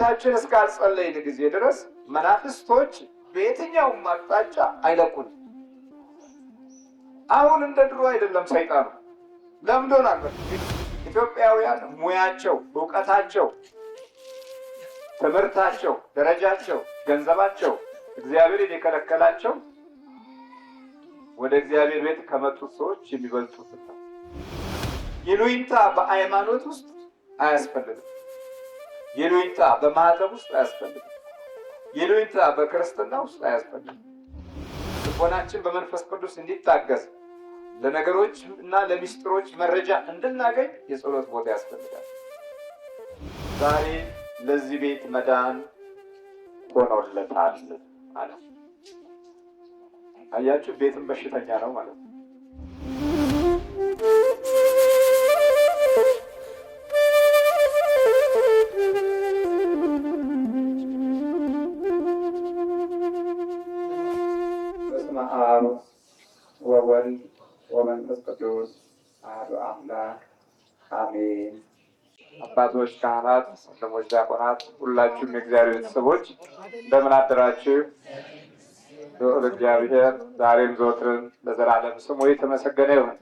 በቤታችን እስካልጸለይን ጊዜ ድረስ መናፍስቶች በየትኛውም አቅጣጫ አይለቁን። አሁን እንደ ድሮ አይደለም። ሰይጣኑ ለምዶናል። ኢትዮጵያውያን ሙያቸው፣ ዕውቀታቸው፣ ትምህርታቸው፣ ደረጃቸው፣ ገንዘባቸው እግዚአብሔርን የከለከላቸው ወደ እግዚአብሔር ቤት ከመጡት ሰዎች የሚበልጡት ነው። ይሉኝታ በሃይማኖት ውስጥ አያስፈልግም። ይሉኝታ በማህተብ ውስጥ አያስፈልግም። ይሉኝታ በክርስትና ውስጥ አያስፈልግም። ልቦናችን በመንፈስ ቅዱስ እንዲታገዝ ለነገሮች እና ለሚስጥሮች መረጃ እንድናገኝ የጸሎት ቦታ ያስፈልጋል። ዛሬ ለዚህ ቤት መዳን ሆኖለታል አለ። አያችሁ፣ ቤትም በሽተኛ ነው ማለት ነው። በስመ አብ ወወልድ ወመንፈስ ቅዱስ አሐዱ አምላክ አሜን። አባቶች፣ ካህናት፣ ወንድሞች፣ ዲያቆናት ሁላችሁም የእግዚአብሔር ቤተሰቦች እንደምን አደራችሁ? ልዑል እግዚአብሔር ዛሬም ዘወትርም ለዘላለም ስሙ የተመሰገነ ይሁን።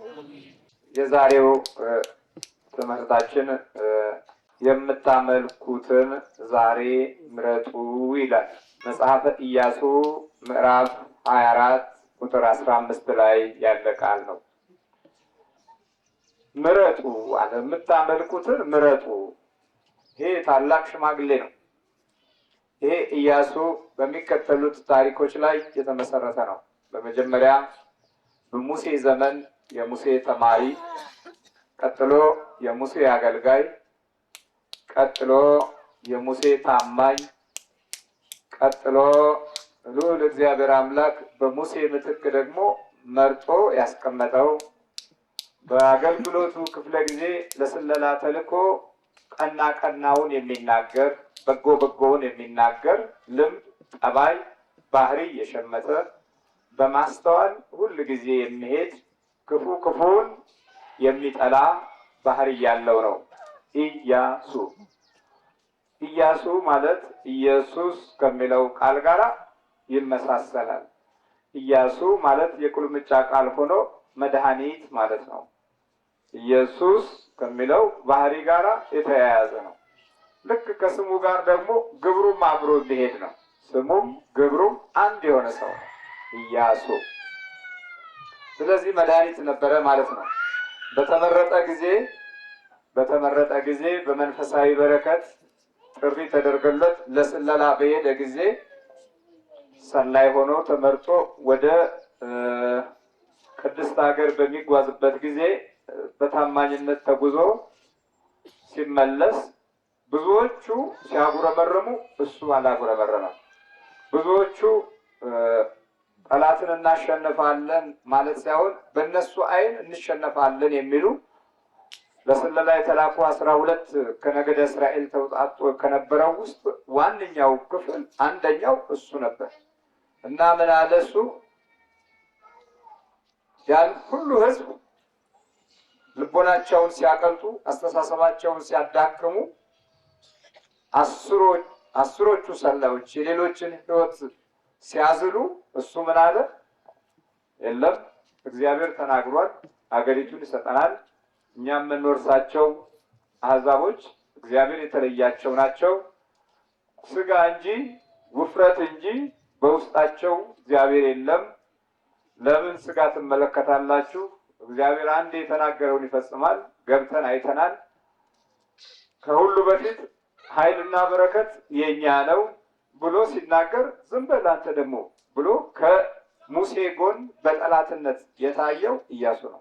የዛሬው ትምህርታችን የምታመልኩትን ዛሬ ምረጡ ይላል። መጽሐፈ ኢያሱ ምዕራፍ 24 ቁጥር 15 ላይ ያለ ቃል ነው። ምረጡ አለ። የምታመልኩትን ምረጡ። ይሄ ታላቅ ሽማግሌ ነው። ይሄ ኢያሱ በሚከተሉት ታሪኮች ላይ የተመሰረተ ነው። በመጀመሪያ በሙሴ ዘመን የሙሴ ተማሪ፣ ቀጥሎ የሙሴ አገልጋይ፣ ቀጥሎ የሙሴ ታማኝ፣ ቀጥሎ ልዑል እግዚአብሔር አምላክ በሙሴ ምትክ ደግሞ መርጦ ያስቀመጠው በአገልግሎቱ ክፍለ ጊዜ ለስለላ ተልኮ ቀና ቀናውን የሚናገር በጎ በጎውን የሚናገር ልምድ፣ ጠባይ፣ ባህሪ የሸመተ በማስተዋል ሁል ጊዜ የሚሄድ ክፉ ክፉውን የሚጠላ ባህሪ ያለው ነው ኢያሱ። ኢያሱ ማለት ኢየሱስ ከሚለው ቃል ጋር ይመሳሰላል። ኢያሱ ማለት የቁልምጫ ቃል ሆኖ መድኃኒት ማለት ነው። ኢየሱስ ከሚለው ባህሪ ጋር የተያያዘ ነው። ልክ ከስሙ ጋር ደግሞ ግብሩም አብሮ ሊሄድ ነው። ስሙም ግብሩም አንድ የሆነ ሰው ነው ኢያሱ። ስለዚህ መድኃኒት ነበረ ማለት ነው። በተመረጠ ጊዜ በመንፈሳዊ በረከት ጥሪ ተደርጎለት ለስለላ በሄደ ጊዜ ሰላይ ሆኖ ተመርጦ ወደ ቅድስት ሀገር በሚጓዝበት ጊዜ በታማኝነት ተጉዞ ሲመለስ ብዙዎቹ ሲያጉረመረሙ እሱ አላጉረመረመም። ብዙዎቹ ጠላትን እናሸንፋለን ማለት ሳይሆን በእነሱ ዓይን እንሸነፋለን የሚሉ ለስለላ የተላኩ 12 ከነገደ እስራኤል ተውጣጦ ከነበረው ውስጥ ዋነኛው ክፍል አንደኛው እሱ ነበር እና ምን አለ እሱ ያን ሁሉ ሕዝብ ልቦናቸውን ሲያቀልጡ አስተሳሰባቸውን ሲያዳክሙ አስሮቹ ሰላዮች የሌሎችን ሕይወት ሲያዝሉ እሱ ምን አለ? የለም እግዚአብሔር ተናግሯል፣ አገሪቱን ይሰጠናል፣ እኛም የምንወርሳቸው አሕዛቦች እግዚአብሔር የተለያቸው ናቸው፣ ስጋ እንጂ ውፍረት እንጂ በውስጣቸው እግዚአብሔር የለም። ለምን ስጋ ትመለከታላችሁ? እግዚአብሔር አንድ የተናገረውን ይፈጽማል፣ ገብተን አይተናል። ከሁሉ በፊት ኃይልና በረከት የኛ ነው ብሎ ሲናገር ዝም በል አንተ ደግሞ ብሎ ከሙሴ ጎን በጠላትነት የታየው ኢያሱ ነው።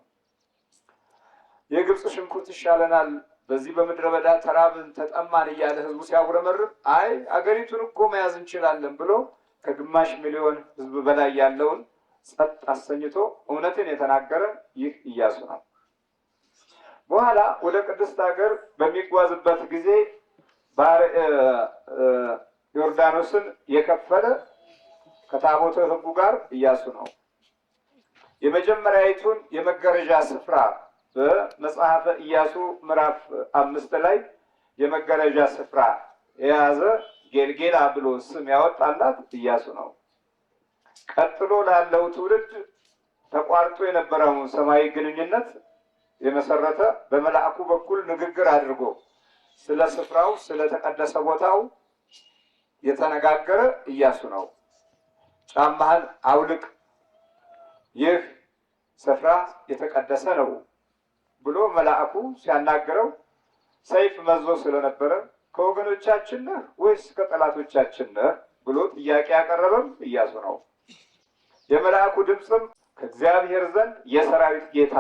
የግብፅ ሽንኩርት ይሻለናል፣ በዚህ በምድረ በዳ ተራብን ተጠማን እያለ ህዝቡ ሲያጉረመርም አይ አገሪቱን እኮ መያዝ እንችላለን ብሎ ከግማሽ ሚሊዮን ህዝብ በላይ ያለውን ጸጥ አሰኝቶ እውነትን የተናገረ ይህ ኢያሱ ነው። በኋላ ወደ ቅድስት ሀገር በሚጓዝበት ጊዜ ዮርዳኖስን የከፈለ ከታቦተ ሕጉ ጋር ኢያሱ ነው። የመጀመሪያይቱን የመገረዣ ስፍራ በመጽሐፈ ኢያሱ ምዕራፍ 5 ላይ የመገረዣ ስፍራ የያዘ ጌልጌላ ብሎ ስም ያወጣላት ኢያሱ ነው። ቀጥሎ ላለው ትውልድ ተቋርጦ የነበረውን ሰማያዊ ግንኙነት የመሰረተ በመልአኩ በኩል ንግግር አድርጎ ስለ ስፍራው ስለ ተቀደሰ ቦታው የተነጋገረ ኢያሱ ነው። ጫማህን አውልቅ፣ ይህ ስፍራ የተቀደሰ ነው ብሎ መልአኩ ሲያናገረው ሰይፍ መዞ ስለነበረ ከወገኖቻችን ነህ ወይስ ከጠላቶቻችን ነህ ብሎ ጥያቄ ያቀረበም ኢያሱ ነው። የመልአኩ ድምፅም ከእግዚአብሔር ዘንድ የሰራዊት ጌታ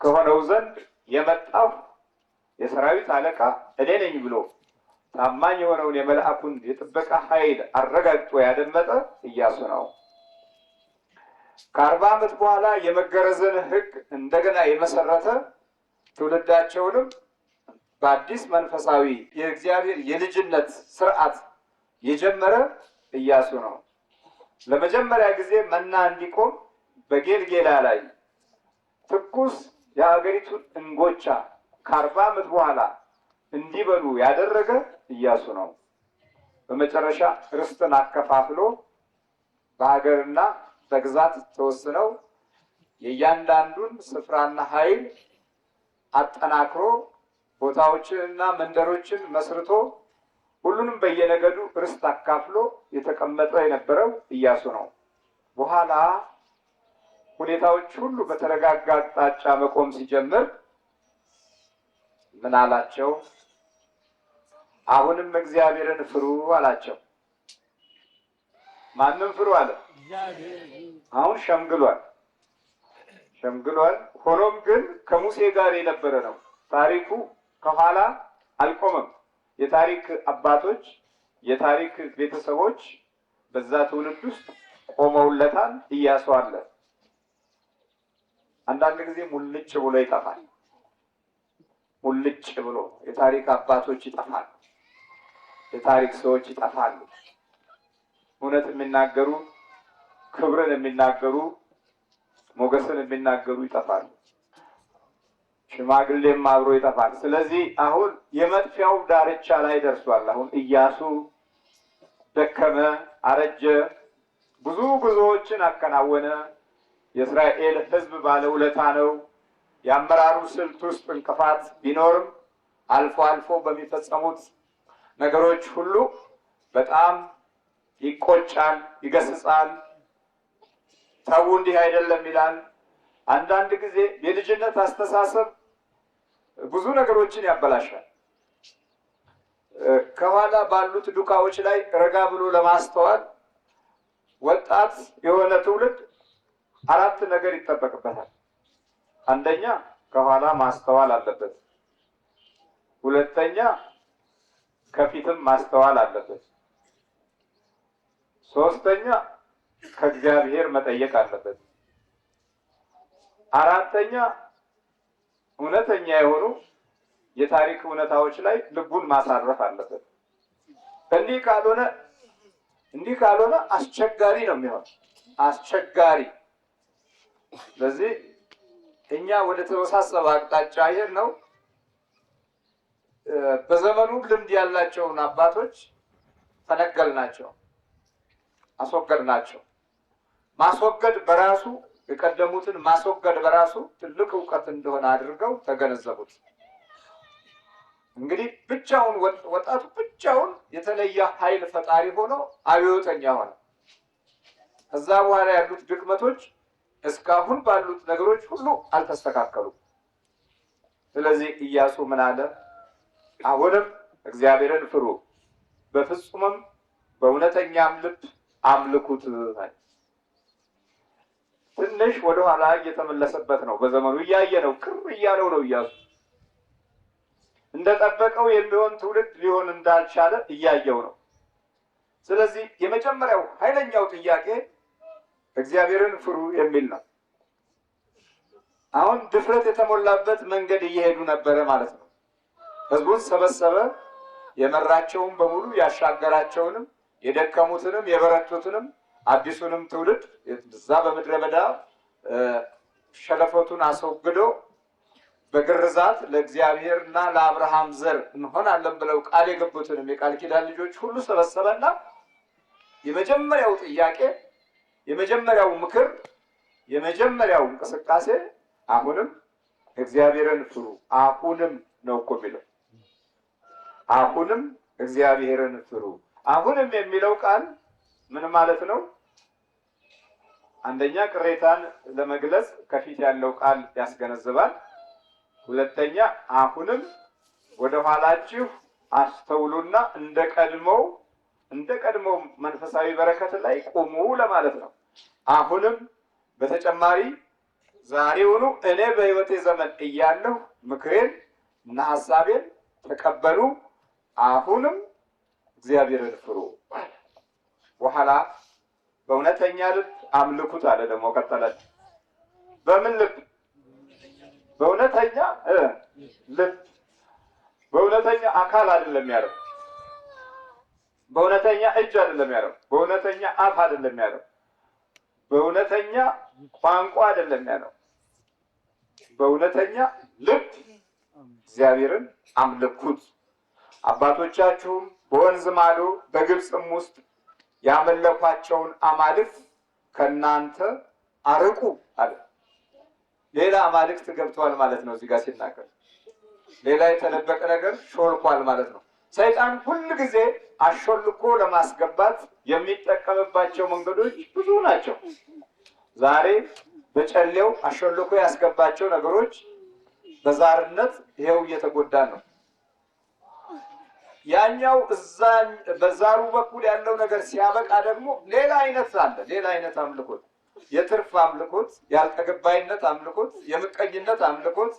ከሆነው ዘንድ የመጣው የሰራዊት አለቃ እኔ ነኝ ብሎ ታማኝ የሆነውን የመልአኩን የጥበቃ ኃይል አረጋግጦ ያደመጠ ኢያሱ ነው። ከ40 ዓመት በኋላ የመገረዝን ሕግ እንደገና የመሰረተ ትውልዳቸውንም በአዲስ መንፈሳዊ የእግዚአብሔር የልጅነት ስርዓት የጀመረ ኢያሱ ነው። ለመጀመሪያ ጊዜ መና እንዲቆም በጌልጌላ ላይ ትኩስ የሀገሪቱን እንጎቻ ከ40 ዓመት በኋላ እንዲበሉ ያደረገ ኢያሱ ነው። በመጨረሻ ርስትን አከፋፍሎ በሀገርና በግዛት ተወስነው የእያንዳንዱን ስፍራና ኃይል አጠናክሮ ቦታዎችንና መንደሮችን መስርቶ ሁሉንም በየነገዱ ርስት አካፍሎ የተቀመጠ የነበረው ኢያሱ ነው። በኋላ ሁኔታዎች ሁሉ በተረጋጋ አቅጣጫ መቆም ሲጀምር ምን አላቸው? አሁንም እግዚአብሔርን ፍሩ አላቸው። ማንም ፍሩ አለ? አሁን ሸምግሏል። ሆኖም ግን ከሙሴ ጋር የነበረ ነው። ታሪኩ ከኋላ አልቆመም። የታሪክ አባቶች፣ የታሪክ ቤተሰቦች በዛ ትውልድ ውስጥ ቆመውለታል። ኢያሱ አለ። አንዳንድ ጊዜ ሙልጭ ብሎ ይጠፋል። ሙልጭ ብሎ የታሪክ አባቶች ይጠፋሉ። የታሪክ ሰዎች ይጠፋሉ። እውነት የሚናገሩ፣ ክብርን የሚናገሩ፣ ሞገስን የሚናገሩ ይጠፋሉ። ሽማግሌም አብሮ ይጠፋል። ስለዚህ አሁን የመጥፊያው ዳርቻ ላይ ደርሷል። አሁን ኢያሱ ደከመ፣ አረጀ፣ ብዙ ጉዞዎችን አከናወነ። የእስራኤል ሕዝብ ባለውለታ ነው። የአመራሩ ስልት ውስጥ እንቅፋት ቢኖርም አልፎ አልፎ በሚፈጸሙት ነገሮች ሁሉ በጣም ይቆጫል፣ ይገስጻል። ተው እንዲህ አይደለም ይላል። አንዳንድ ጊዜ የልጅነት አስተሳሰብ ብዙ ነገሮችን ያበላሻል። ከኋላ ባሉት ዱካዎች ላይ ረጋ ብሎ ለማስተዋል ወጣት የሆነ ትውልድ 4 ነገር ይጠበቅበታል። አንደኛ ከኋላ ማስተዋል አለበት። ሁለተኛ ከፊትም ማስተዋል አለበት። ሶስተኛ ከእግዚአብሔር መጠየቅ አለበት። አራተኛ እውነተኛ የሆኑ የታሪክ እውነታዎች ላይ ልቡን ማሳረፍ አለበት። እንዲህ ካልሆነ አስቸጋሪ ነው የሚሆን፣ አስቸጋሪ። ስለዚህ እኛ ወደ ተወሳሰበ አቅጣጫ ይሄድ ነው። በዘመኑ ልምድ ያላቸውን አባቶች ፈነገልናቸው፣ አስወገድናቸው። ማስወገድ በራሱ የቀደሙትን ማስወገድ በራሱ ትልቅ እውቀት እንደሆነ አድርገው ተገነዘቡት። እንግዲህ ብቻውን ወጣቱ ብቻውን የተለየ ኃይል ፈጣሪ ሆኖ አብዮተኛ ሆነ። ከዛ በኋላ ያሉት ድክመቶች እስካሁን ባሉት ነገሮች ሁሉ አልተስተካከሉም። ስለዚህ ኢያሱ ምን አለ? አሁንም እግዚአብሔርን ፍሩ፣ በፍጹምም በእውነተኛም ልብ አምልኩት። ትንሽ ወደኋላ እየተመለሰበት ነው። በዘመኑ እያየ ነው፣ ቅር እያለው ነው። ኢያሱ እንደጠበቀው የሚሆን ትውልድ ሊሆን እንዳልቻለ እያየው ነው። ስለዚህ የመጀመሪያው ኃይለኛው ጥያቄ እግዚአብሔርን ፍሩ የሚል ነው። አሁን ድፍረት የተሞላበት መንገድ እየሄዱ ነበረ ማለት ነው። ህዝቡን ሰበሰበ፣ የመራቸውን በሙሉ ያሻገራቸውንም፣ የደከሙትንም፣ የበረቱትንም አዲሱንም ትውልድ እዛ በምድረ በዳ ሸለፈቱን አስወግዶ በግርዛት ለእግዚአብሔርና ለአብርሃም ዘር እንሆናለን ብለው ቃል የገቡትንም የቃል ኪዳን ልጆች ሁሉ ሰበሰበና የመጀመሪያው ጥያቄ፣ የመጀመሪያው ምክር፣ የመጀመሪያው እንቅስቃሴ አሁንም እግዚአብሔርን ፍሩ። አሁንም ነው እኮ የሚለው። አሁንም እግዚአብሔርን ፍሩ። አሁንም የሚለው ቃል ምን ማለት ነው? አንደኛ ቅሬታን ለመግለጽ ከፊት ያለው ቃል ያስገነዝባል። ሁለተኛ አሁንም ወደ ኋላችሁ አስተውሉና እንደ ቀድሞው መንፈሳዊ በረከት ላይ ቁሙ ለማለት ነው። አሁንም በተጨማሪ ዛሬውኑ እኔ በሕይወቴ ዘመን እያለሁ ምክሬን እና ሐሳቤን ተቀበሉ፣ አሁንም እግዚአብሔርን ፍሩ። በኋላ በእውነተኛ ልብ አምልኩት አለ። ደግሞ ቀጠለች። በምን ልብ? በእውነተኛ ልብ። በእውነተኛ አካል አይደለም ያለው። በእውነተኛ እጅ አይደለም ያለው። በእውነተኛ አፍ አይደለም ያለው። በእውነተኛ ቋንቋ አይደለም ያለው። በእውነተኛ ልብ እግዚአብሔርን አምልኩት። አባቶቻችሁም በወንዝ ማዶ በግብፅም ውስጥ ያመለኳቸውን አማልክት ከናንተ አርቁ አለ። ሌላ አማልክት ገብተዋል ማለት ነው። እዚህ ጋር ሲናገር ሌላ የተደበቀ ነገር ሾልኳል ማለት ነው። ሰይጣን ሁል ጊዜ አሾልኮ ለማስገባት የሚጠቀምባቸው መንገዶች ብዙ ናቸው። ዛሬ በጨሌው አሾልኮ ያስገባቸው ነገሮች በዛርነት ይሄው እየተጎዳን ነው። ያኛው በዛሩ በኩል ያለው ነገር ሲያበቃ ደግሞ ሌላ አይነት አለ። ሌላ አይነት አምልኮት፣ የትርፍ አምልኮት፣ ያልተገባይነት አምልኮት፣ የምቀኝነት አምልኮት፣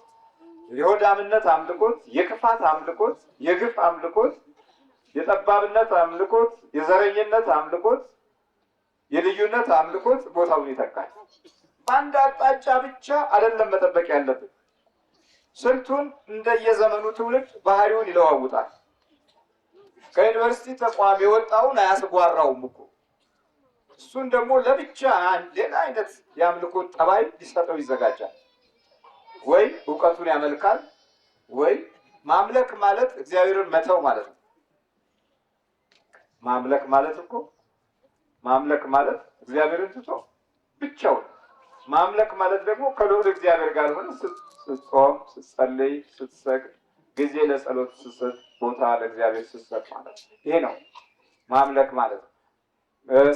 የሆዳምነት አምልኮት፣ የክፋት አምልኮት፣ የግፍ አምልኮት፣ የጠባብነት አምልኮት፣ የዘረኝነት አምልኮት፣ የልዩነት አምልኮት ቦታውን ይተካል። በአንድ አቅጣጫ ብቻ አይደለም መጠበቅ ያለብን። ስልቱን እንደየዘመኑ ትውልድ ባህሪውን ይለዋውጣል። ከዩኒቨርሲቲ ተቋም የወጣውን አያስጓራውም እኮ። እሱን ደግሞ ለብቻ ሌላ አይነት የአምልኮት ጠባይ ሊሰጠው ይዘጋጃል። ወይ እውቀቱን ያመልካል፣ ወይ ማምለክ ማለት እግዚአብሔርን መተው ማለት ነው። ማምለክ ማለት እግዚአብሔርን ትቶ ብቻውን ማምለክ ማለት ደግሞ ከልዑል እግዚአብሔር ጋር ሆነ ስትጾም፣ ስትጸልይ፣ ስትሰግድ፣ ጊዜ ለጸሎት ስትሰጥ፣ ቦታ ለእግዚአብሔር ስትሰጥ ማለት ይሄ ነው ማምለክ ማለት።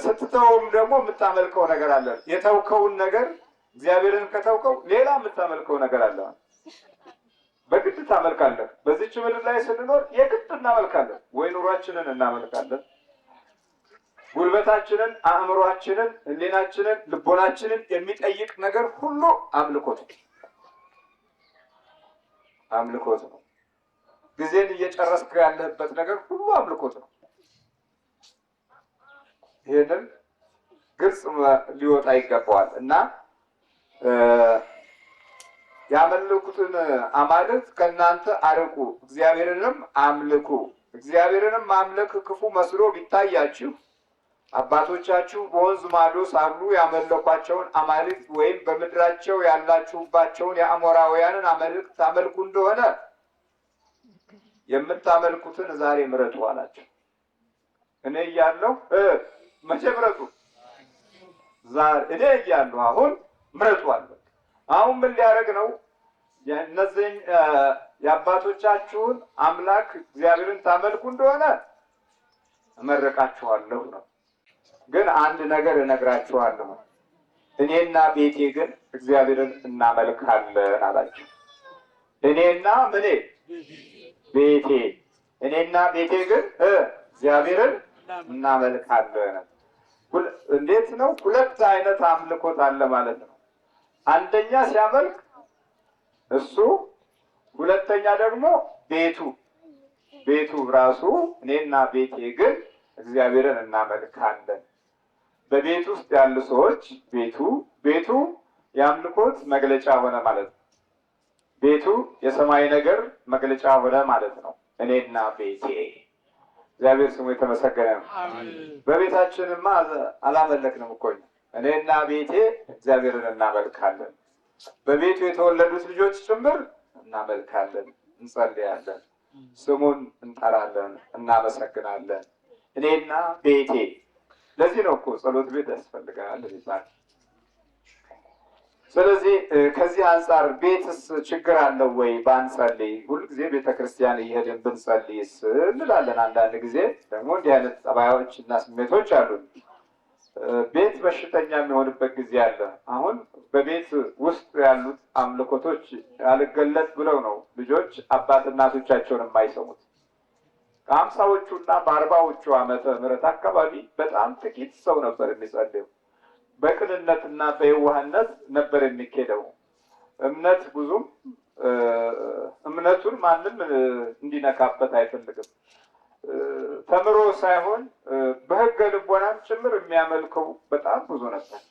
ስትተውም ደግሞ የምታመልከው ነገር አለ። የተውከውን ነገር እግዚአብሔርን ከተውከው ሌላ የምታመልከው ነገር አለ። በግድ ታመልካለህ። በዚች ምድር ላይ ስንኖር የግድ እናመልካለን። ወይ ኑሯችንን እናመልካለን፣ ጉልበታችንን፣ አእምሯችንን፣ ሕሊናችንን፣ ልቦናችንን የሚጠይቅ ነገር ሁሉ አምልኮት ነው። ጊዜን እየጨረስክ ያለህበት ነገር ሁሉ አምልኮት ነው። ይሄንን ግልጽ ሊወጣ ይገባዋል እና ያመልኩትን አማልክት ከእናንተ አርቁ፣ እግዚአብሔርንም አምልኩ። እግዚአብሔርንም ማምለክ ክፉ መስሎ ቢታያችሁ አባቶቻችሁ በወንዝ ማዶ ሳሉ ያመለኳቸውን አማልክት ወይም በምድራቸው ያላችሁባቸውን የአሞራውያንን አማልክት ታመልኩ እንደሆነ የምታመልኩትን ዛሬ ምረጡ አላቸው። እኔ እያለሁ መቼ ምረጡ? ዛሬ እኔ እያለሁ አሁን ምረጡ አለ። አሁን ምን ሊያደርግ ነው? እነዚህ የአባቶቻችሁን አምላክ እግዚአብሔርን ታመልኩ እንደሆነ እመርቃችኋለሁ ነው። ግን አንድ ነገር እነግራችኋለሁ፣ እኔና ቤቴ ግን እግዚአብሔርን እናመልካለን አላቸው። እኔና ቤቴ እኔና ቤቴ ግን እግዚአብሔርን እናመልካለን። እንዴት ነው? ሁለት አይነት አምልኮት አለ ማለት ነው። አንደኛ ሲያመልክ እሱ፣ ሁለተኛ ደግሞ ቤቱ ራሱ እኔና ቤቴ ግን እግዚአብሔርን እናመልካለን። በቤት ውስጥ ያሉ ሰዎች ቤቱ የአምልኮት መግለጫ ሆነ ማለት ነው። ቤቱ የሰማይ ነገር መግለጫ ሆነ ማለት ነው። እኔና ቤቴ እግዚአብሔር ስሙ የተመሰገነ ነው። በቤታችንማ አላመለክንም እኮ እኔና ቤቴ እግዚአብሔርን እናመልካለን። በቤቱ የተወለዱት ልጆች ጭምር እናመልካለን፣ እንጸልያለን፣ ስሙን እንጠራለን፣ እናመሰግናለን። እኔና ቤቴ። ለዚህ ነው እኮ ጸሎት ቤት ያስፈልጋል ይባል። ስለዚህ ከዚህ አንጻር ቤትስ ችግር አለው ወይ ባንጸልይ? ሁልጊዜ ቤተክርስቲያን እየሄድን ብንጸልይስ እንላለን። አንዳንድ ጊዜ ደግሞ እንዲህ አይነት ጠባዮች እና ስሜቶች አሉ። ቤት በሽተኛ የሚሆንበት ጊዜ አለ። አሁን በቤት ውስጥ ያሉት አምልኮቶች ያልገለጥ ብለው ነው ልጆች አባት እናቶቻቸውን የማይሰሙት። ከ50ዎቹ እና በ40ዎቹ ዓመተ ምህረት አካባቢ በጣም ጥቂት ሰው ነበር የሚጸልየው። በቅንነትና በየዋህነት ነበር የሚኬደው። እምነት ብዙም እምነቱን ማንም እንዲነካበት አይፈልግም። ተምሮ ሳይሆን በሕገ ልቦናም ጭምር የሚያመልከው በጣም ብዙ ነበር።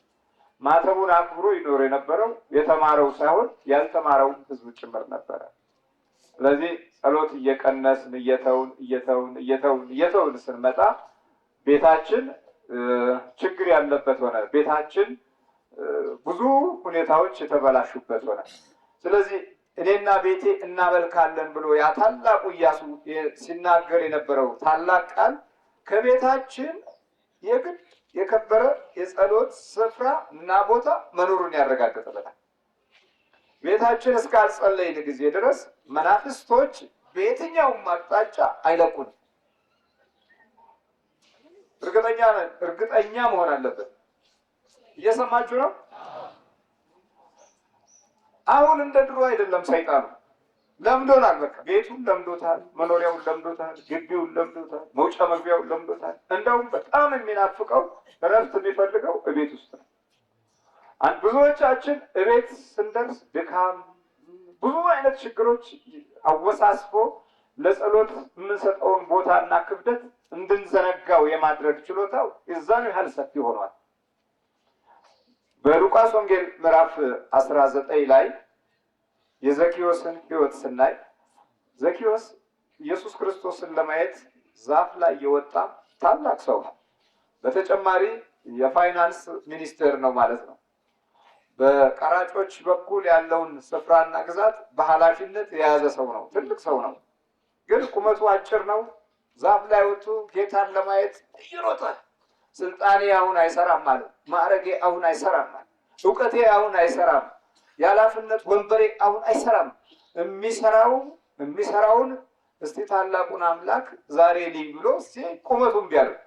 ማተቡን አክብሮ ይኖር የነበረው የተማረው ሳይሆን ያልተማረው ሕዝብ ጭምር ነበረ። ስለዚህ ጸሎት እየቀነስን እየተውን ስንመጣ ቤታችን ችግር ያለበት ሆነ። ቤታችን ብዙ ሁኔታዎች የተበላሹበት ሆነ። ስለዚህ እኔና ቤቴ እናመልካለን ብሎ ያ ታላቁ ኢያሱ ሲናገር የነበረው ታላቅ ቃል ከቤታችን የግድ የከበረ የጸሎት ስፍራ እና ቦታ መኖሩን ያረጋግጥልናል። ቤታችን እስካልጸለይን ጊዜ ድረስ መናፍስቶች በየትኛውም አቅጣጫ አይለቁንም። እርግጠኛ መሆን አለበት። እየሰማችሁ ነው? አሁን እንደ ድሮ አይደለም። ሰይጣኑ ለምዶናል። በቃ ቤቱን ለምዶታል፣ መኖሪያውን ለምዶታል፣ ግቢውን ለምዶታል፣ መውጫ መግቢያውን ለምዶታል። እንደውም በጣም የሚናፍቀው እረፍት የሚፈልገው እቤት ውስጥ ነው። ብዙዎቻችን እቤት ስንደርስ ድካም፣ ብዙ አይነት ችግሮች አወሳስቦ ለጸሎት የምንሰጠውን ቦታና ክብደት እንድንዘነጋው የማድረግ ችሎታው የዛኑ ያህል ሰፊ ሆኗል። በሉቃስ ወንጌል ምዕራፍ 19 ላይ የዘኪዮስን ሕይወት ስናይ ዘኪዮስ ኢየሱስ ክርስቶስን ለማየት ዛፍ ላይ የወጣ ታላቅ ሰው ነው። በተጨማሪ የፋይናንስ ሚኒስቴር ነው ማለት ነው። በቀራጮች በኩል ያለውን ስፍራና ግዛት በኃላፊነት የያዘ ሰው ነው። ትልቅ ሰው ነው። ግን ቁመቱ አጭር ነው። ዛፍ ላይ ወጥቶ ጌታን ለማየት ይሮጣል። ስልጣኔ አሁን አይሰራም ማለት፣ ማዕረጌ አሁን አይሰራም ማለት፣ እውቀቴ አሁን አይሰራም፣ የኃላፊነት ወንበሬ አሁን አይሰራም። የሚሰራውን እስቲ ታላቁን አምላክ ዛሬ ልይ ብሎ ቁመቱን ቢያደርግ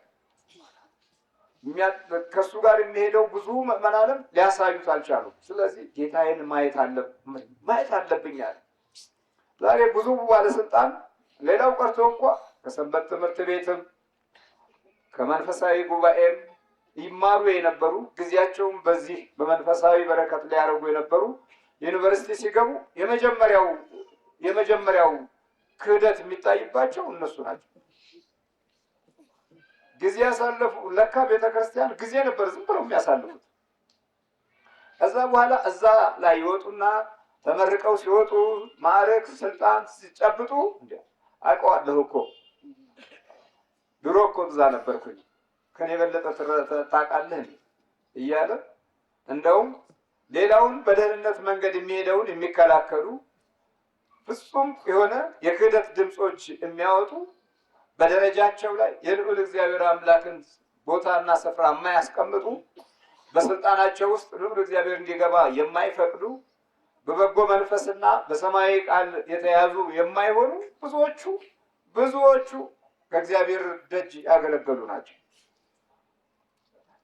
ከእሱ ጋር የሚሄደው ብዙ ምዕመናንም ሊያሳዩት አልቻሉም። ስለዚህ ጌታዬን ማየት አለብኝ አለ። ዛሬ ብዙ ባለስልጣን ሌላው ቀርቶ እንኳ ከሰንበት ትምህርት ቤትም ከመንፈሳዊ ጉባኤም ይማሩ የነበሩ ጊዜያቸውን በዚህ በመንፈሳዊ በረከት ሊያደርጉ የነበሩ ዩኒቨርሲቲ ሲገቡ የመጀመሪያው ክህደት የሚታይባቸው እነሱ ናቸው። ጊዜ ያሳለፉ። ለካ ቤተክርስቲያን ጊዜ ነበር ዝም ብለው የሚያሳልፉት። ከዛ በኋላ እዛ ላይ ይወጡና ተመርቀው ሲወጡ ማዕረግ ስልጣን ሲጨብጡ አውቀዋለሁ እኮ ድሮ እኮ እዛ ነበርኩኝ ከኔ የበለጠ ታውቃለህ እያለ እንደውም ሌላውን በደህንነት መንገድ የሚሄደውን የሚከላከሉ ፍጹም የሆነ የክህደት ድምፆች የሚያወጡ በደረጃቸው ላይ የልዑል እግዚአብሔር አምላክን ቦታና ስፍራ የማያስቀምጡ በስልጣናቸው ውስጥ ልዑል እግዚአብሔር እንዲገባ የማይፈቅዱ በበጎ መንፈስና በሰማያዊ ቃል የተያዙ የማይሆኑ ብዙዎቹ ከእግዚአብሔር ደጅ ያገለገሉ ናቸው።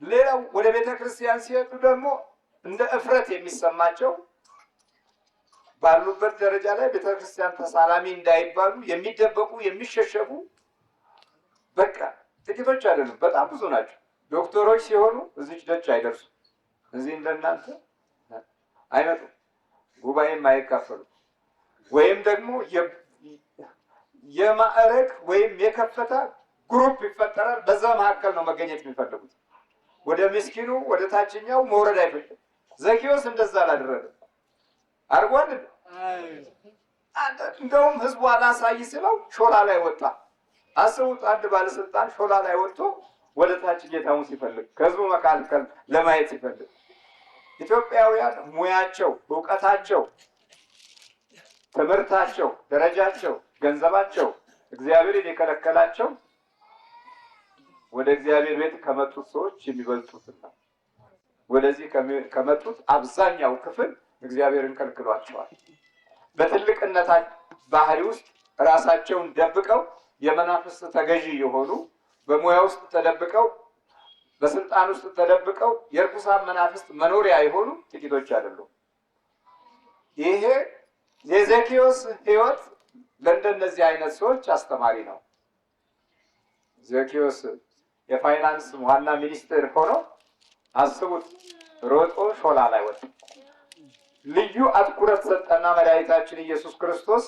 ሌላው ወደ ቤተ ክርስቲያን ሲሄዱ ደግሞ እንደ እፍረት የሚሰማቸው ባሉበት ደረጃ ላይ ቤተ ክርስቲያን ተሳላሚ እንዳይባሉ የሚደበቁ የሚሸሸጉ በቃ ጥቂቶች አይደሉም፣ በጣም ብዙ ናቸው። ዶክተሮች ሲሆኑ እዚች ደጅ አይደርሱም። እዚህ እንደናንተ አይመጡም፣ ጉባኤም አይካፈሉ። ወይም ደግሞ የማዕረግ ወይም የከፍታ ግሩፕ ይፈጠራል። በዛ መካከል ነው መገኘት የሚፈልጉት። ወደ ምስኪኑ ወደ ታችኛው መውረድ አይፈልግም። ዘኪዮስ እንደዛ አላደረገም። አርጓል። እንደውም ህዝቡ አላሳይ ስለው ሾላ ላይ ወጣ። አስቡት፣ አንድ ባለስልጣን ሾላ ላይ ወጥቶ ወደ ታች ጌታውን ሲፈልግ ከህዝቡ መካከል ለማየት ሲፈልግ። ኢትዮጵያውያን ሙያቸው፣ እውቀታቸው፣ ትምህርታቸው፣ ደረጃቸው፣ ገንዘባቸው እግዚአብሔርን የከለከላቸው ወደ እግዚአብሔር ቤት ከመጡት ሰዎች የሚበልጡትና ወደዚህ ከመጡት አብዛኛው ክፍል እግዚአብሔርን ከልክሏቸዋል። በትልቅነት ባህሪ ውስጥ ራሳቸውን ደብቀው የመናፍስት ተገዢ የሆኑ በሙያ ውስጥ ተደብቀው በስልጣን ውስጥ ተደብቀው የርኩሳን መናፍስት መኖሪያ የሆኑ ጥቂቶች አይደሉም። ይሄ የዘኪዮስ ሕይወት ለእንደነዚህ አይነት ሰዎች አስተማሪ ነው። ዘኪዮስ የፋይናንስ ዋና ሚኒስትር ሆኖ አስቡት፣ ሮጦ ሾላ ላይ ወጣ። ልዩ አትኩረት ሰጠና መድኃኒታችን ኢየሱስ ክርስቶስ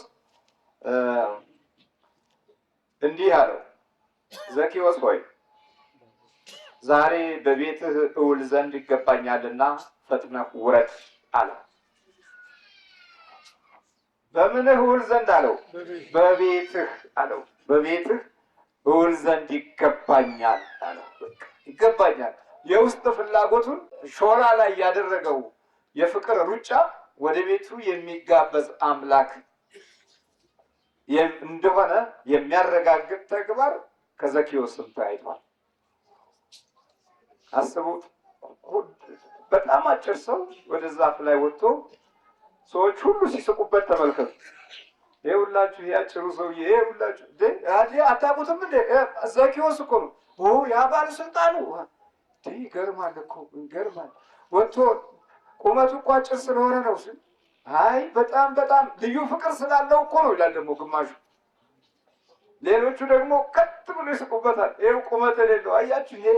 እንዲህ አለው፣ ዘኪዮስ ሆይ ዛሬ በቤትህ እውል ዘንድ ይገባኛልና ፈጥነህ ውረድ አለው። በምንህ እውል ዘንድ አለው? በቤትህ አለው። በቤትህ እውል ዘንድ ይገባኛል አለው። ይገባኛል። የውስጥ ፍላጎቱን ሾላ ላይ ያደረገው የፍቅር ሩጫ ወደ ቤቱ የሚጋበዝ አምላክ እንደሆነ የሚያረጋግጥ ተግባር ከዘኪዮስም ታይቷል። አስቡት፣ በጣም አጭር ሰው ወደ ዛፍ ላይ ወጥቶ ሰዎች ሁሉ ሲስቁበት ተመልከቱ። ይኸውላችሁ ያጭሩ ሰውዬ፣ ይኸውላችሁ አታውቁትም እንዴ? ዘኪዮስ እኮ ነው። ያ ባለስልጣኑ ይገርማል እኮ ይገርማል። ወጥቶ ቁመቱ እኮ አጭር ስለሆነ ነው ሲል፣ አይ በጣም በጣም ልዩ ፍቅር ስላለው እኮ ነው ይላል ደግሞ ግማሹ። ሌሎቹ ደግሞ ከት ብሎ ይስቁበታል። ይኸው ቁመት የሌለው አያችሁ። ይሄ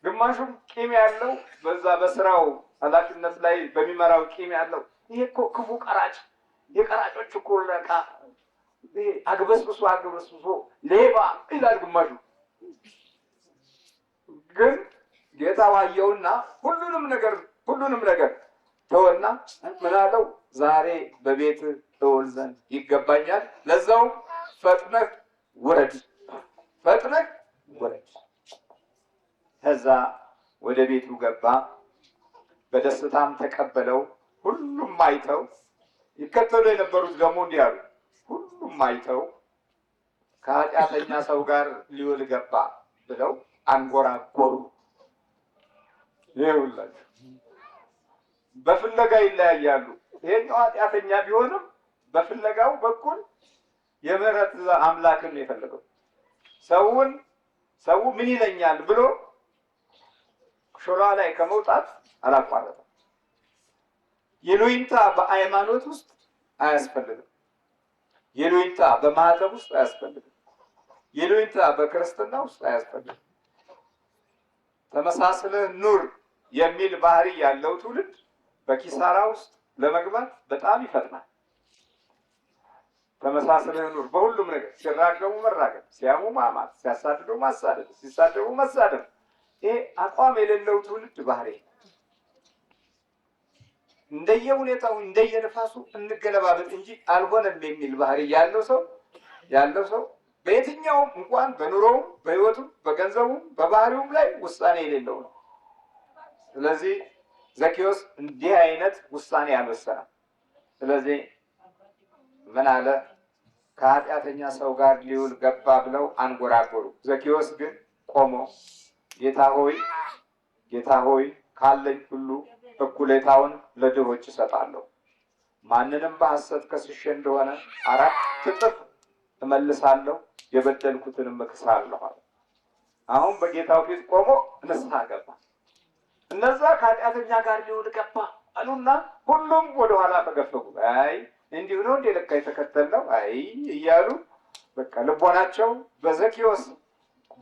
ግማሹም ቂም ያለው በዛ በስራው ኃላፊነት ላይ በሚመራው ቂም ያለው ይሄ እኮ ክፉ ቀራጭ፣ የቀራጮች እኮ ለቃ ይሄ አግበስብሶ ሌባ ይላል ግማሹ። ግን ጌታ ዋየውና ሁሉንም ነገር ተወና ምን አለው? ዛሬ በቤት እውል ዘንድ ይገባኛል፣ ለዛው ፈጥነህ ውረድ። ከዛ ወደ ቤቱ ገባ፣ በደስታም ተቀበለው። ሁሉም አይተው ይከተሉ የነበሩት ደግሞ እንዲህ አሉ። ሁሉም አይተው ከኃጢአተኛ ሰው ጋር ሊውል ገባ ብለው አንጎራጎሩ። ይኸውላችሁ በፍለጋ ይለያያሉ። ይሄኛው ኃጢአተኛ ቢሆንም በፍለጋው በኩል የምህረት አምላክን ነው የፈለገው። ሰው ምን ይለኛል ብሎ ሾላ ላይ ከመውጣት አላቋረጠም። ይሉኝታ በሃይማኖት ውስጥ አያስፈልግም። ይሉኝታ በማህተብ ውስጥ አያስፈልግም። ይሉኝታ በክርስትና ውስጥ አያስፈልግም። ተመሳስለህ ኑር የሚል ባህሪ ያለው ትውልድ በኪሳራ ውስጥ ለመግባት በጣም ይፈጥናል። ተመሳስለህ ኑር በሁሉም ነገር። ሲራገሙ መራገም፣ ሲያሙ ማማት፣ ሲያሳድዱ ማሳደድ፣ ሲሳደቡ መሳደብ። ይሄ አቋም የሌለው ትውልድ ባህሪ እንደየሁኔታው እንደየነፋሱ እንገለባበጥ እንጂ አልሆነም የሚል ባህሪ ያለው ሰው በየትኛውም እንኳን በኑሮውም በሕይወቱም በገንዘቡም በባህሪውም ላይ ውሳኔ የሌለው ነው። ስለዚህ ዘኪዮስ እንዲህ አይነት ውሳኔ አልወሰነም። ስለዚህ ምን አለ? ከኃጢአተኛ ሰው ጋር ሊውል ገባ ብለው አንጎራጎሩ። ዘኪዮስ ግን ቆሞ ጌታ ሆይ ካለኝ ሁሉ እኩሌታውን ለድሆች እሰጣለሁ። ማንንም በሐሰት ከስሼ እንደሆነ 4 እጥፍ እመልሳለሁ፣ የበደልኩትንም እክሳለሁ። አሁን በጌታው ፊት ቆሞ ንስሐ ገባ። እነዛ ከኃጢአተኛ ጋር ሊውል ገባ አሉና ሁሉም ወደኋላ ተገፈጉ። አይ እንዲሁ ነው እንደ ለካ የተከተልነው አይ እያሉ በቃ ልቦናቸው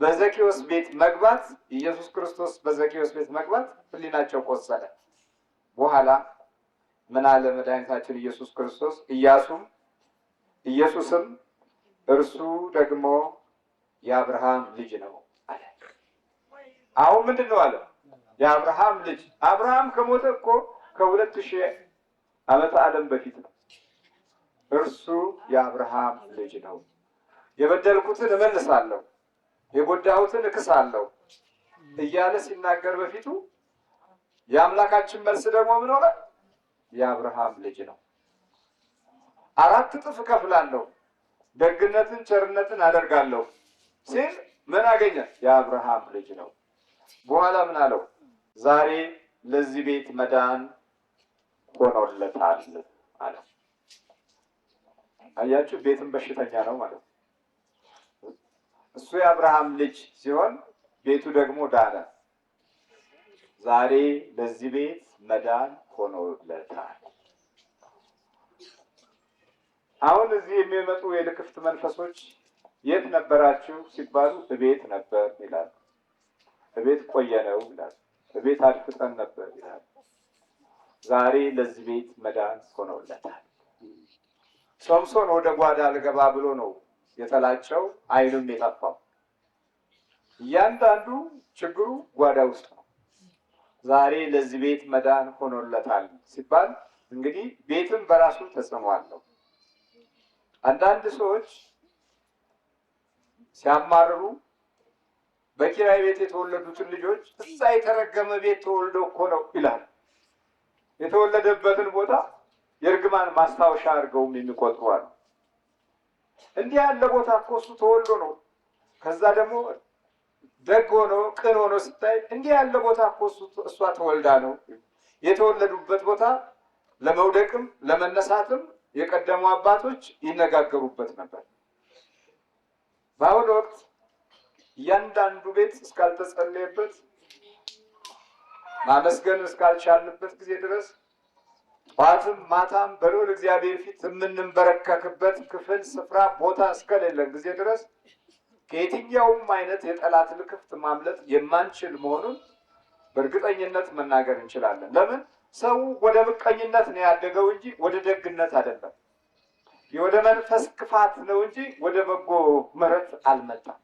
በዘኪዮስ ቤት መግባት ኢየሱስ ክርስቶስ በዘኪዮስ ቤት መግባት ህሊናቸው ቆሰለ። በኋላ ምን አለ መድኃኒታችን ኢየሱስ ክርስቶስ? ኢየሱስም እርሱ ደግሞ የአብርሃም ልጅ ነው አለ። አሁን ምንድን ነው አለ? የአብርሃም ልጅ። አብርሃም ከሞተ እኮ ከ2000 ዓመተ ዓለም በፊት ነው። እርሱ የአብርሃም ልጅ ነው። የበደልኩትን እመልሳለሁ፣ የጎዳሁትን እክሳለሁ እያለ ሲናገር በፊቱ የአምላካችን መልስ ደግሞ ምን ሆነ? የአብርሃም ልጅ ነው። 4 እጥፍ እከፍላለሁ፣ ደግነትን ቸርነትን አደርጋለሁ ሲል ምን አገኘ? የአብርሃም ልጅ ነው። በኋላ ምን አለው? ዛሬ ለዚህ ቤት መዳን ሆኖለታል አለ። አያችሁ፣ ቤትም በሽተኛ ነው ማለት ነው። እሱ የአብርሃም ልጅ ሲሆን ቤቱ ደግሞ ዳነ። ዛሬ ለዚህ ቤት መዳን ሆኖለታል። አሁን እዚህ የሚመጡ የልክፍት መንፈሶች የት ነበራችሁ ሲባሉ እቤት ነበር ይላል። እቤት ቆየነው ይላል። እቤት አድፍጠን ነበር ይላል። ዛሬ ለዚህ ቤት መዳን ሆኖለታል። ሶምሶን ወደ ጓዳ ልገባ ብሎ ነው የተላጨው፣ ዓይኑም የጠፋው። እያንዳንዱ ችግሩ ጓዳ ውስጥ ነው። ዛሬ ለዚህ ቤት መዳን ሆኖለታል ሲባል እንግዲህ ቤትም በራሱ ተጽዕኖ አለው። አንዳንድ ሰዎች ሲያማርሩ በኪራይ ቤት የተወለዱትን ልጆች እዛ የተረገመ ቤት ተወልዶ እኮ ነው ይላል። የተወለደበትን ቦታ የእርግማን ማስታወሻ አድርገውም የሚቆጥሩ አሉ። እንዲህ ያለ ቦታ እኮ እሱ ተወልዶ ነው። ከዛ ደግሞ ደግ ሆኖ ቅን ሆኖ ስታይ እንዲህ ያለ ቦታ እኮ እሷ ተወልዳ ነው። የተወለዱበት ቦታ ለመውደቅም ለመነሳትም የቀደሙ አባቶች ይነጋገሩበት ነበር። በአሁኑ ወቅት እያንዳንዱ ቤት እስካልተጸለየበት ማመስገን እስካልቻልንበት ጊዜ ድረስ ጠዋትም ማታም በልዑል እግዚአብሔር ፊት የምንበረከክበት ክፍል ስፍራ ቦታ እስከሌለን ጊዜ ድረስ ከየትኛውም አይነት የጠላት ልክፍት ማምለጥ የማንችል መሆኑን በእርግጠኝነት መናገር እንችላለን። ለምን? ሰው ወደ ምቀኝነት ነው ያደገው እንጂ ወደ ደግነት አይደለም። ወደ መንፈስ ክፋት ነው እንጂ ወደ በጎ ምሕረት አልመጣም።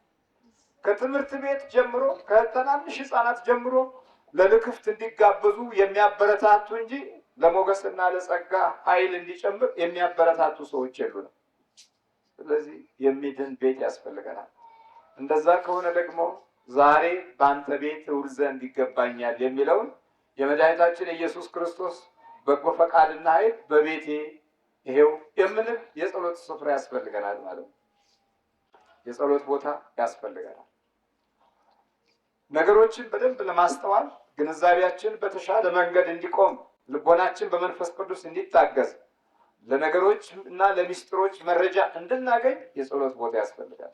ከትምህርት ቤት ጀምሮ ከትናንሽ ሕፃናት ጀምሮ ለልክፍት እንዲጋበዙ የሚያበረታቱ እንጂ ለሞገስና ለጸጋ ኃይል እንዲጨምር የሚያበረታቱ ሰዎች የሉንም። ስለዚህ የሚድን ቤት ያስፈልገናል። እንደዛ ከሆነ ደግሞ ዛሬ በአንተ ቤት እውል ዘንድ ይገባኛል የሚለውን የመድኃኒታችን የኢየሱስ ክርስቶስ በጎ ፈቃድና ኃይል በቤቴ ይሄው የምንል የጸሎት ስፍራ ያስፈልገናል ማለት ነው። የጸሎት ቦታ ያስፈልገናል። ነገሮችን በደንብ ለማስተዋል ግንዛቤያችን በተሻለ መንገድ እንዲቆም ልቦናችን በመንፈስ ቅዱስ እንዲታገዝ ለነገሮች እና ለሚስጥሮች መረጃ እንድናገኝ የጸሎት ቦታ ያስፈልጋል።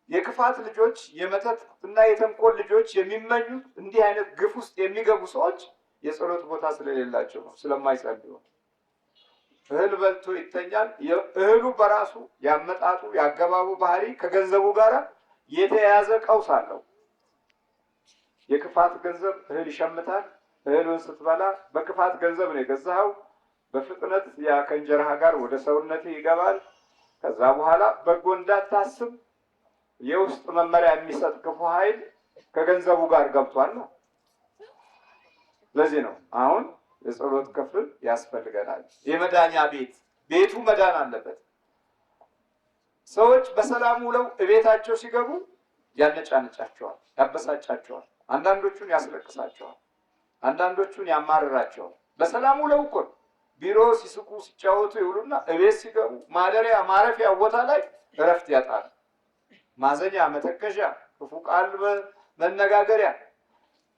የክፋት ልጆች የመተት እና የተንኮል ልጆች የሚመኙት እንዲህ አይነት ግፍ ውስጥ የሚገቡ ሰዎች የጸሎት ቦታ ስለሌላቸው ነው፣ ስለማይጸልዩ። እህል በልቶ ይተኛል። እህሉ በራሱ ያመጣጡ ያገባቡ ባህሪ ከገንዘቡ ጋር የተያያዘ ቀውስ አለው። የክፋት ገንዘብ እህል ይሸምታል። እህሉን ስትበላ በክፋት ገንዘብ ነው የገዛኸው። በፍጥነት ያ ከእንጀራህ ጋር ወደ ሰውነት ይገባል። ከዛ በኋላ በጎ እንዳታስብ የውስጥ መመሪያ የሚሰጥ ክፉ ኃይል ከገንዘቡ ጋር ገብቷል ነው። ለዚህ ነው አሁን የጸሎት ክፍል ያስፈልገናል። የመዳኛ ቤቱ መዳን አለበት። ሰዎች በሰላም ውለው እቤታቸው ሲገቡ ያነጫነጫቸዋል፣ ያበሳጫቸዋል፣ አንዳንዶቹን ያስለቅሳቸዋል፣ አንዳንዶቹን ያማርራቸዋል። በሰላም ውለው እኮ ቢሮ ሲስቁ ሲጫወቱ ይውሉና እቤት ሲገቡ ማደሪያ ማረፊያ ቦታ ላይ እረፍት ያጣል። ማዘኛ፣ መተከዣ፣ ክፉ ቃል መነጋገሪያ፣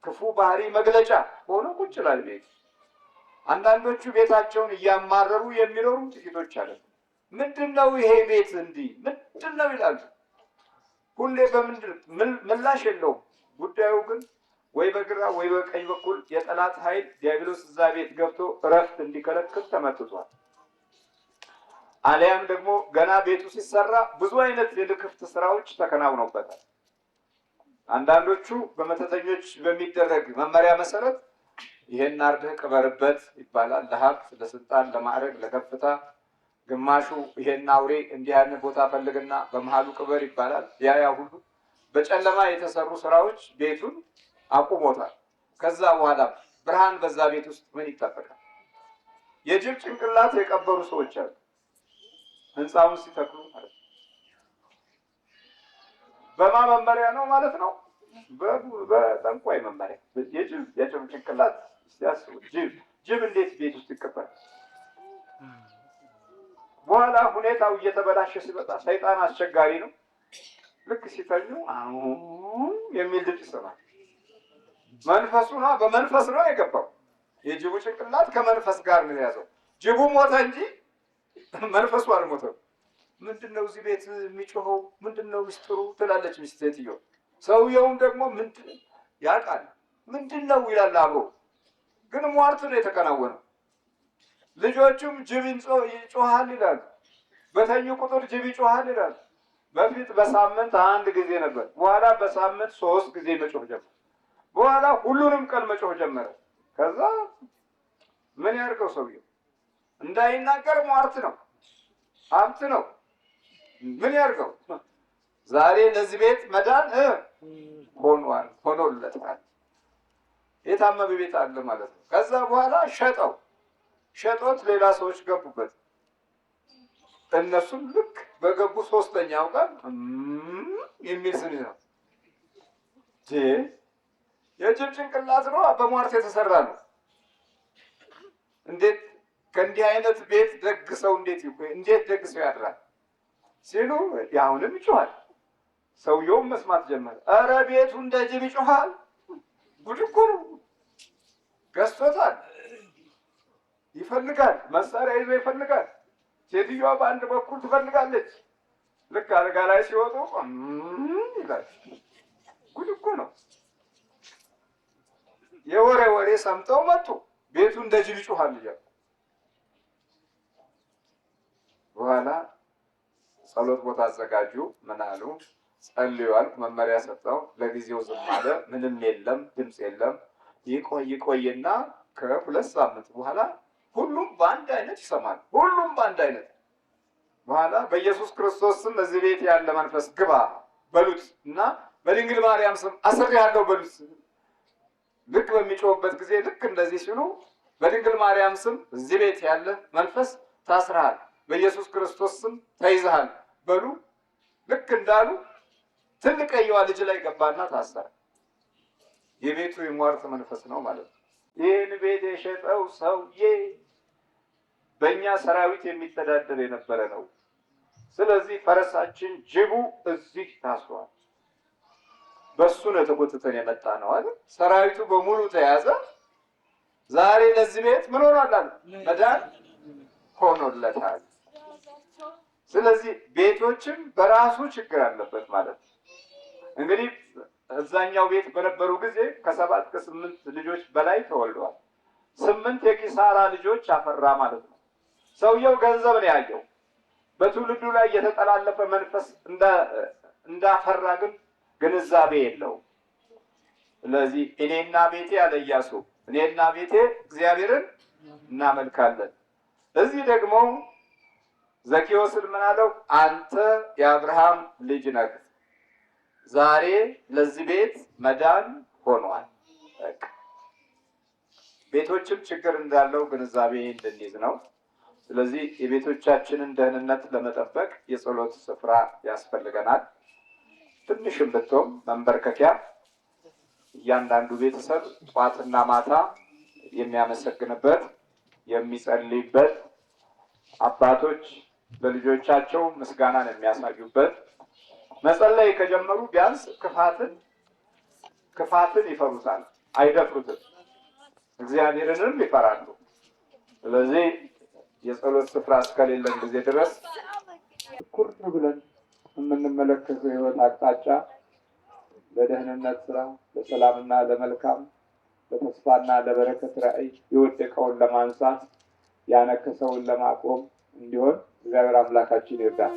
ክፉ ባህሪ መግለጫ ሆኖ ቁጭ ይላል ቤት። አንዳንዶቹ ቤታቸውን እያማረሩ የሚኖሩ ጥቂቶች አለ። ምንድነው ይሄ ቤት እንዲህ ምንድነው ይላሉ። ሁሌ በምንድን ምላሽ የለውም። ጉዳዩ ግን ወይ በግራ ወይ በቀኝ በኩል የጠላት ኃይል ዲያብሎስ እዛ ቤት ገብቶ እረፍት እንዲከለክል ተመትቷል። አሊያም ደግሞ ገና ቤቱ ሲሰራ ብዙ አይነት የልክፍት ስራዎች ተከናውነውበታል። አንዳንዶቹ በመተተኞች በሚደረግ መመሪያ መሰረት ይሄን አርደህ ቅበርበት ይባላል። ለሀብት፣ ለስልጣን፣ ለማዕረግ፣ ለከፍታ። ግማሹ ይሄን አውሬ እንዲህ ያለ ቦታ ፈልግና በመሃሉ ቅበር ይባላል። ያ ሁሉ በጨለማ የተሰሩ ስራዎች ቤቱን አቁሞታል። ከዛ በኋላ ብርሃን በዛ ቤት ውስጥ ምን ይጠበቃል? የጅብ ጭንቅላት የቀበሩ ሰዎች አሉ። ህንፃውን ሲተክሉ ማለት ነው። በማ መመሪያ ነው ማለት ነው? በጠንቋይ መመሪያ። የጅብ ጭንቅላት ሲያስቡ ጅብ እንዴት ቤት ውስጥ ይቀበራል? በኋላ ሁኔታው እየተበላሸ ሲመጣ ሰይጣን አስቸጋሪ ነው። ልክ ሲተኙ አሁን የሚል ድምፅ ይሰማል። መንፈሱ ነው፣ በመንፈስ ነው የገባው። የጅቡ ጭንቅላት ከመንፈስ ጋር ነው የያዘው። ጅቡ ሞተ እንጂ መንፈሱ አልሞተም። ምንድነው እዚህ ቤት የሚጮኸው? ምንድነው ሚስጥሩ? ትላለች ሚስቴትዮ። ሰውየውም ደግሞ ምንድን ያውቃል፣ ምንድነው ይላል አብሮ። ግን ሟርት ነው የተከናወነው። ልጆቹም ጅብ ይጮሃል ይላል። በተኙ ቁጥር ጅብ ይጮሃል ይላል። በፊት በሳምንት 1 ጊዜ ነበር። በኋላ በሳምንት 3 ጊዜ መጮህ ጀመረ። በኋላ ሁሉንም ቀን መጮህ ጀመረ። ከዛ ምን ያርገው ሰውየው? እንዳይናገር ሟርት ነው፣ ሀብት ነው። ምን ያርገው? ዛሬ ለዚህ ቤት መዳን ሆኖለታል። የታመመ ቤት አለ ማለት ነው። ከዛ በኋላ ሸጦት ሌላ ሰዎች ገቡበት። እነሱም ልክ በገቡ 3ኛው ቀን የሚል ስኒ ነው። የጅብ ጭንቅላት ነው፣ በሟርት የተሰራ ነው። እንዴት ከእንዲህ አይነት ቤት ደግሰው እንዴት ደግሰው ያድራል ሲሉ ያሁንም ይጮሃል። ሰውየውም መስማት ጀመረ። ኧረ ቤቱ እንደ ጅብ ይጮሃል። ጉድ እኮ ነው። ገዝቶታል፣ ይፈልጋል፣ መሳሪያ ይዞ ይፈልጋል። ሴትዮዋ በአንድ በኩል ትፈልጋለች። ልክ አልጋ ላይ ሲወጡ ይላል። ጉድ እኮ ነው። የወሬ ሰምተው መጡ። ቤቱ እንደ ጅብ ይጮሃል እያሉ በኋላ ጸሎት ቦታ አዘጋጁ። ምን አሉ? ጸልዩዋል። መመሪያ ሰጠው። ለጊዜው ዝም አለ። ምንም የለም፣ ድምፅ የለም። ይቆይና ከ2 ሳምንት በኋላ ሁሉም በአንድ አይነት ይሰማል። ሁሉም በአንድ አይነት። በኋላ በኢየሱስ ክርስቶስ ስም እዚህ ቤት ያለ መንፈስ ግባ በሉት እና በድንግል ማርያም ስም አስሬሃለሁ በሉት። ልክ በሚጮህበት ጊዜ ልክ እንደዚህ ሲሉ በድንግል ማርያም ስም እዚህ ቤት ያለ መንፈስ ታስረሃል፣ በኢየሱስ ክርስቶስ ስም ተይዘሃል በሉ። ልክ እንዳሉ ትልቀየዋ ልጅ ላይ ገባና ታሰረ። የቤቱ የሟርት መንፈስ ነው ማለት ነው። ይህን ቤት የሸጠው ሰውዬ በእኛ ሰራዊት የሚተዳደር የነበረ ነው። ስለዚህ ፈረሳችን ጅቡ እዚህ ታስሯል። በሱ ነው ተቆጥተን የመጣ ነው አይደል? ሰራዊቱ በሙሉ ተያዘ። ዛሬ ለዚህ ቤት ምን ሆኗል? መዳን ሆኖለታል። ስለዚህ ቤቶችም በራሱ ችግር አለበት ማለት ነው። እንግዲህ እዛኛው ቤት በነበሩ ጊዜ ከ7 ከ8 ልጆች በላይ ተወልደዋል። 8 የኪሳራ ልጆች አፈራ ማለት ነው። ሰውየው ገንዘብ ነው ያየው። በትውልዱ ላይ የተጠላለፈ መንፈስ እንዳፈራ ግን ግንዛቤ የለውም። ስለዚህ እኔና ቤቴ አለ ኢያሱ፣ እኔና ቤቴ እግዚአብሔርን እናመልካለን። እዚህ ደግሞ ዘኬዎስን ምን አለው? አንተ የአብርሃም ልጅ ነህ፣ ዛሬ ለዚህ ቤት መዳን ሆኗል። ቤቶችም ችግር እንዳለው ግንዛቤ እንድንይዝ ነው። ስለዚህ የቤቶቻችንን ደህንነት ለመጠበቅ የጸሎት ስፍራ ያስፈልገናል። ትንሽም ብትሆን መንበርከኪያ እያንዳንዱ ቤተሰብ ጧትና ማታ የሚያመሰግንበት የሚጸልይበት፣ አባቶች ለልጆቻቸው ምስጋናን የሚያሳዩበት። መጸለይ ከጀመሩ ቢያንስ ክፋትን ይፈሩታል፣ አይደፍሩትም፣ እግዚአብሔርንም ይፈራሉ። ስለዚህ የጸሎት ስፍራ እስከሌለን ጊዜ ድረስ ኩር ብለን የምንመለከተው የህይወት አቅጣጫ ለደህንነት ስራ፣ ለሰላምና ለመልካም፣ ለተስፋና ለበረከት ራዕይ የወደቀውን ለማንሳት ያነከሰውን ለማቆም እንዲሆን እግዚአብሔር አምላካችን ይርዳል።